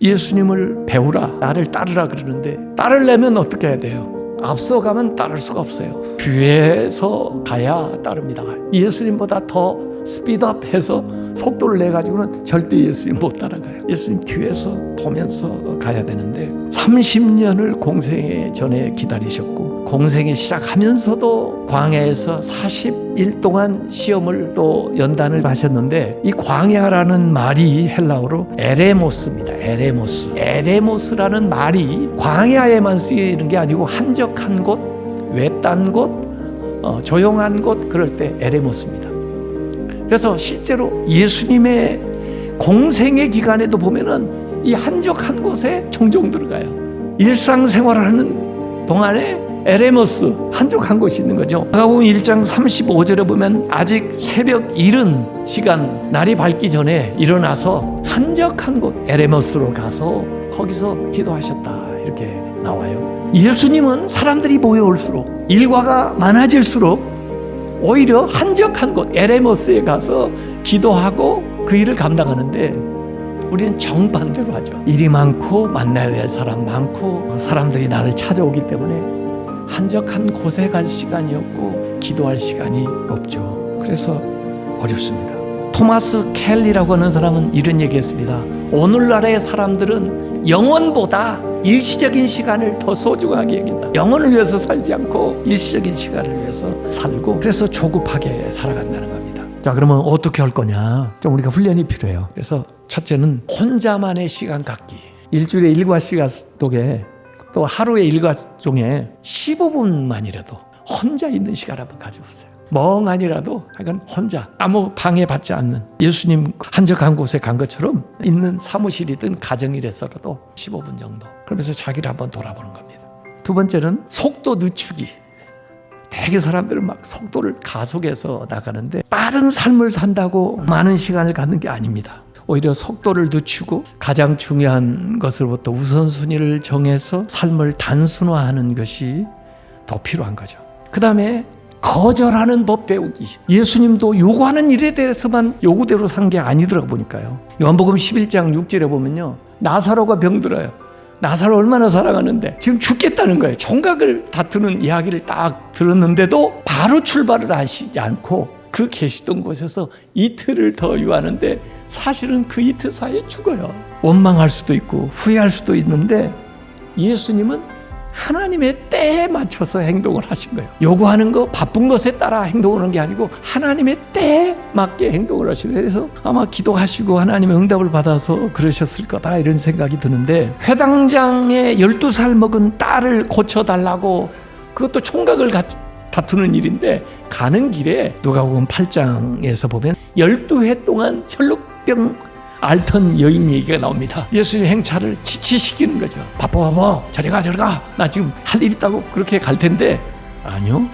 예수님을 배우라, 나를 따르라 그러는데 따르려면 어떻게 해야 돼요? 앞서가면 따를 수가 없어요. 뒤에서 가야 따릅니다. 예수님보다 더 스피드업해서 속도를 내가지고는 절대 예수님 못 따라가요. 예수님 뒤에서 보면서 가야 되는데 30년을 공생애 전에 기다리셨고 공생애 시작하면서도 광야에서 40일 동안 시험을 또 연단을 하셨는데 이 광야라는 말이 헬라어로 에레모스입니다. 에레모스라는 말이 광야에만 쓰이는 게 아니고 한적한 곳, 외딴 곳, 조용한 곳 그럴 때 에레모스입니다. 그래서 실제로 예수님의 공생의 기간에도 보면은 이 한적한 곳에 종종 들어가요. 일상생활을 하는 동안에 에레모스 한적한 곳이 있는 거죠. 마가복음 1장 35절에 보면 아직 새벽 이른 시간 날이 밝기 전에 일어나서 한적한 곳 에레모스로 가서 거기서 기도하셨다 이렇게 나와요. 예수님은 사람들이 모여올수록 일과가 많아질수록 오히려 한적한 곳 에레모스에 가서 기도하고 그 일을 감당하는데 우리는 정반대로 하죠. 일이 많고 만나야 될 사람 많고 사람들이 나를 찾아오기 때문에 한적한 곳에 갈 시간이 없고 기도할 시간이 없죠. 그래서 어렵습니다. 토마스 켈리라고 하는 사람은 이런 얘기했습니다. 오늘날의 사람들은 영혼보다 일시적인 시간을 더 소중하게 여긴다. 영혼을 위해서 살지 않고 일시적인 시간을 위해서 살고 그래서 조급하게 살아간다는 겁니다. 자, 그러면 어떻게 할 거냐? 좀 우리가 훈련이 필요해요. 그래서 첫째는 혼자만의 시간 갖기. 일주일에 일과 시간 속에 또 하루의 일과 중에 15분만이라도 혼자 있는 시간 한번 가져보세요. 멍하니라도 하여간 혼자 아무 방해받지 않는 예수님 한적한 곳에 간 것처럼 있는 사무실이든 가정이라서라도 15분 정도 그러면서 자기를 한번 돌아보는 겁니다. 두 번째는 속도 늦추기. 대개 사람들은 막 속도를 가속해서 나가는데 빠른 삶을 산다고 많은 시간을 갖는 게 아닙니다. 오히려 속도를 늦추고 가장 중요한 것으로부터 우선순위를 정해서 삶을 단순화하는 것이 더 필요한 거죠. 그 다음에 거절하는 법 배우기. 예수님도 요구하는 일에 대해서만 요구대로 산 게 아니더라고 보니까요. 요한복음 11장 6절에 보면요, 나사로가 병들어요. 나사로 얼마나 사랑하는데 지금 죽겠다는 거예요. 총각을 다투는 이야기를 딱 들었는데도 바로 출발을 하시지 않고 그 계시던 곳에서 이틀을 더 유하는데 사실은 그 이틀 사이에 죽어요. 원망할 수도 있고 후회할 수도 있는데 예수님은 하나님의 때에 맞춰서 행동을 하신 거예요. 요구하는 거 바쁜 것에 따라 행동을 하는 게 아니고 하나님의 때에 맞게 행동을 하신 거예요. 그래서 아마 기도하시고 하나님의 응답을 받아서 그러셨을 거다 이런 생각이 드는데, 회당장의 12살 먹은 딸을 고쳐달라고 그것도 총각을 다투는 일인데 가는 길에 누가복음 8장에서 보면 12해 동안 혈루병 앓던 여인 얘기가 나옵니다. 예수님 행차를 지치시키는 거죠. 바빠 저리 가 나 지금 할 일 있다고 그렇게 갈 텐데 아니요,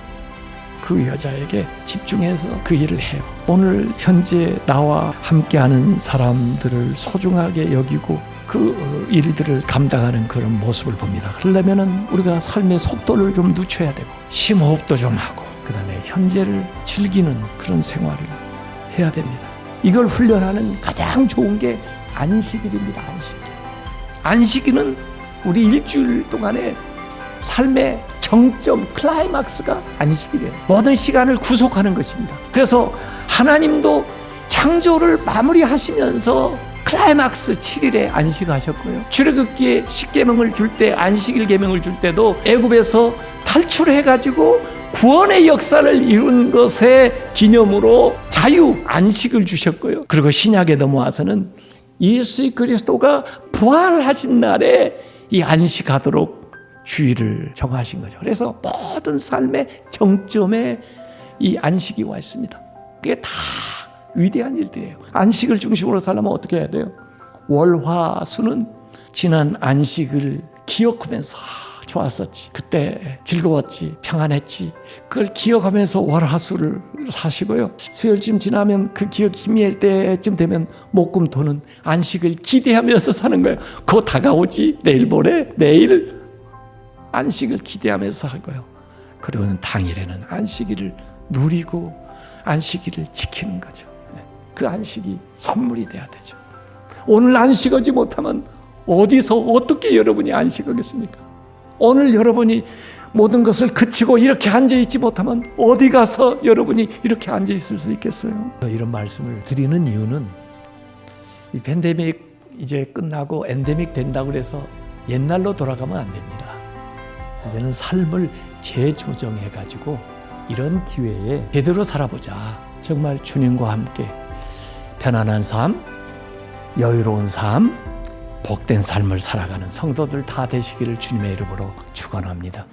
그 여자에게 집중해서 그 일을 해요. 오늘 현재 나와 함께하는 사람들을 소중하게 여기고 그 일들을 감당하는 그런 모습을 봅니다. 그러려면 우리가 삶의 속도를 좀 늦춰야 되고 심호흡도 좀 하고 그 다음에 현재를 즐기는 그런 생활을 해야 됩니다. 이걸 훈련하는 가장 좋은 게 안식일입니다. 안식일은 우리 일주일 동안의 삶의 정점, 클라이막스가 안식일이에요. 모든 시간을 구속하는 것입니다. 그래서 하나님도 창조를 마무리하시면서 클라이막스 7일에 안식하셨고요. 출애굽기에 10계명을 줄 때, 안식일 계명을 줄 때도 애굽에서 탈출해가지고 구원의 역사를 이룬 것의 기념으로 자유, 안식을 주셨고요. 그리고 신약에 넘어와서는 예수 그리스도가 부활하신 날에 이 안식하도록 주일을 정하신 거죠. 그래서 모든 삶의 정점에 이 안식이 와 있습니다. 그게 다 위대한 일들이에요. 안식을 중심으로 살려면 어떻게 해야 돼요? 월, 화, 수는 지난 안식을 기억하면서 좋았었지, 그때 즐거웠지, 평안했지, 그걸 기억하면서 월화수를 사시고요. 수요일쯤 지나면 그 기억 희미할 때쯤 되면 목금토는 안식을 기대하면서 사는 거예요. 그거 다가오지, 내일 모레, 내일 안식을 기대하면서 할 거예요. 그리고는 당일에는 안식일을 누리고 안식일을 지키는 거죠. 그 안식이 선물이 돼야 되죠. 오늘 안식하지 못하면 어디서 어떻게 여러분이 안식하겠습니까? 오늘 여러분이 모든 것을 그치고 이렇게 앉아있지 못하면 어디 가서 여러분이 이렇게 앉아있을 수 있겠어요? 이런 말씀을 드리는 이유는 이 팬데믹 이제 끝나고 엔데믹 된다고 해서 옛날로 돌아가면 안 됩니다. 이제는 삶을 재조정해가지고 이런 기회에 제대로 살아보자. 정말 주님과 함께 편안한 삶, 여유로운 삶, 복된 삶을 살아가는 성도들 다 되시기를 주님의 이름으로 축원합니다.